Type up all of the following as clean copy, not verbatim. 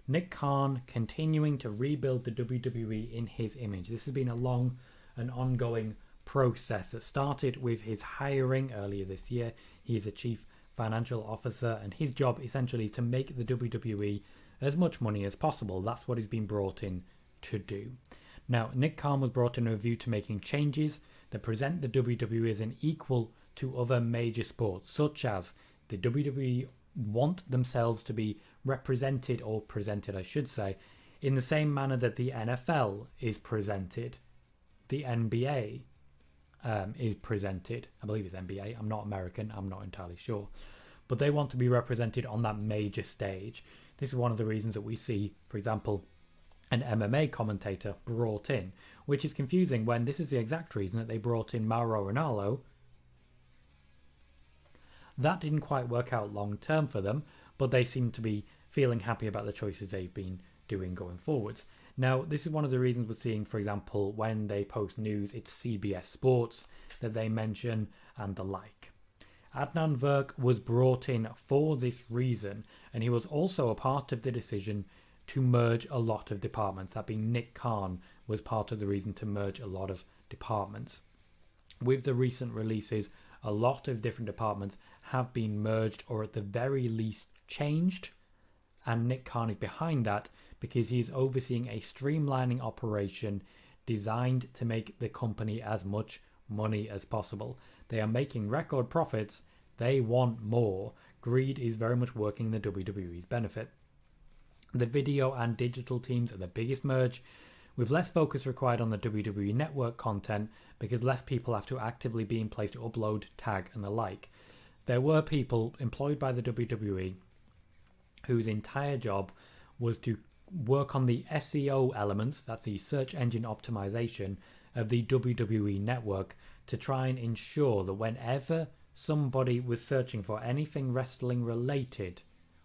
Nick Khan continuing to rebuild the WWE in his image. This has been a long and ongoing process that started with his hiring earlier this year. He is a chief financial officer, and his job essentially is to make the WWE as much money as possible. That's what he's been brought in to do. Now, Nick Khan was brought in with a view to making changes that present the WWE as an equal to other major sports, such as the WWE want themselves to be represented, or presented I should say, in the same manner that the NFL is presented, the NBA is presented. I believe it's NBA. I'm not American. I'm not entirely sure. But they want to be represented on that major stage. This is one of the reasons that we see, for example, an MMA commentator brought in, which is confusing when this is the exact reason that they brought in Mauro Ranallo. That didn't quite work out long term for them, but they seem to be feeling happy about the choices they've been doing going forwards. Now, this is one of the reasons we're seeing, for example, when they post news, it's CBS Sports that they mention and the like. Adnan Virk was brought in for this reason, and he was also a part of the decision to merge a lot of departments. That being Nick Khan was part of the reason to merge a lot of departments. With the recent releases, a lot of different departments have been merged or at the very least changed, and Nick Khan is behind that because he is overseeing a streamlining operation designed to make the company as much money as possible. They are making record profits. They want more. Greed is very much working in the WWE's benefit. The video and digital teams are the biggest merge, with less focus required on the WWE Network content because less people have to actively be in place to upload, tag, and the like. There were people employed by the WWE whose entire job was to work on the SEO elements, that's the search engine optimization, of the WWE Network to try and ensure that whenever somebody was searching for anything wrestling related,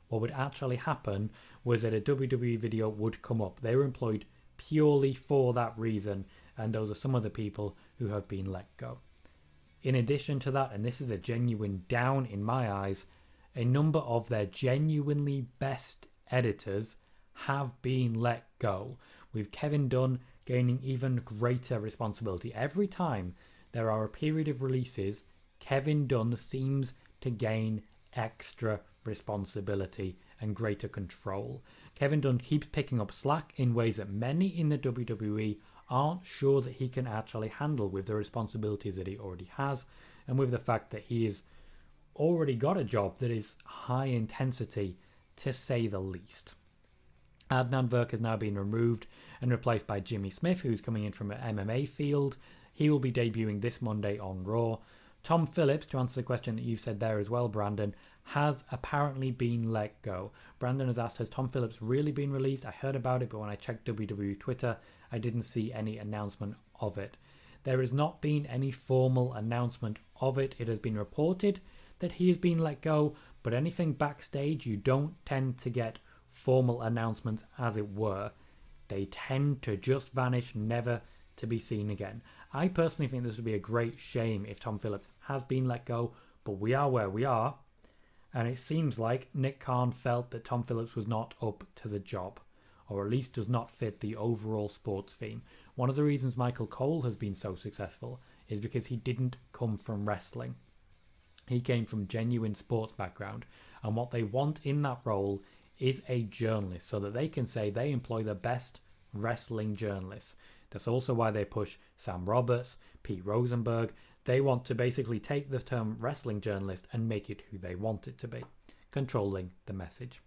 what would actually happen was that a WWE video would come up. They were employed purely for that reason, and those are some of the people who have been let go. In addition to that, and this is a genuine down in my eyes, a number of their genuinely best editors have been let go, with Kevin Dunn gaining even greater responsibility. Every time there are a period of releases, Kevin Dunn seems to gain extra responsibility and greater control. Kevin Dunn keeps picking up slack in ways that many in the WWE aren't sure that he can actually handle, with the responsibilities that he already has, and with the fact that he has already got a job that is high intensity, to say the least. Adnan Virk has now been removed and replaced by Jimmy Smith, who's coming in from an MMA field. He will be debuting this Monday on Raw. Tom Phillips, to answer the question that you've said there as well, Brandon, has apparently been let go. Brandon has asked, has Tom Phillips really been released? I heard about it, but when I checked WWE Twitter, I didn't see any announcement of it. There has not been any formal announcement of it. It has been reported that he has been let go, but anything backstage, you don't tend to get formal announcements, as it were. They tend to just vanish, never to be seen again. I personally think this would be a great shame if Tom Phillips has been let go, but we are where we are, and it seems like Nick Khan felt that Tom Phillips was not up to the job, or at least does not fit the overall sports theme. One of the reasons Michael Cole has been so successful is because he didn't come from wrestling. He came from genuine sports background, and what they want in that role is a journalist, so that they can say they employ the best wrestling journalists. That's also why they push Sam Roberts, Pete Rosenberg. They want to basically take the term wrestling journalist and make it who they want it to be, controlling the message.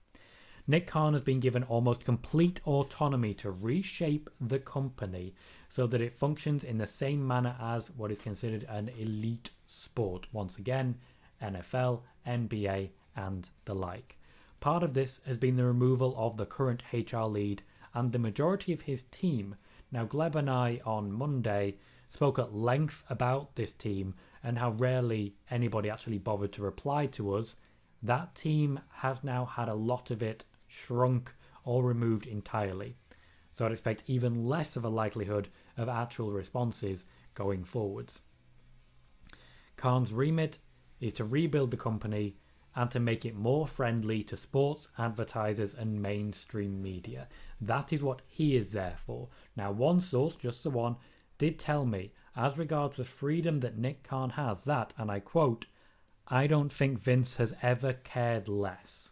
Nick Khan has been given almost complete autonomy to reshape the company so that it functions in the same manner as what is considered an elite sport. Once again, NFL, NBA, and the like. Part of this has been the removal of the current HR lead and the majority of his team. Now, Gleb and I on Monday spoke at length about this team and how rarely anybody actually bothered to reply to us. That team has now had a lot of it shrunk or removed entirely. So I'd expect even less of a likelihood of actual responses going forwards. Khan's remit is to rebuild the company and to make it more friendly to sports, advertisers, and mainstream media. That is what he is there for. Now, one source, just the one, did tell me, as regards the freedom that Nick Khan has, that, and I quote, "I don't think Vince has ever cared less."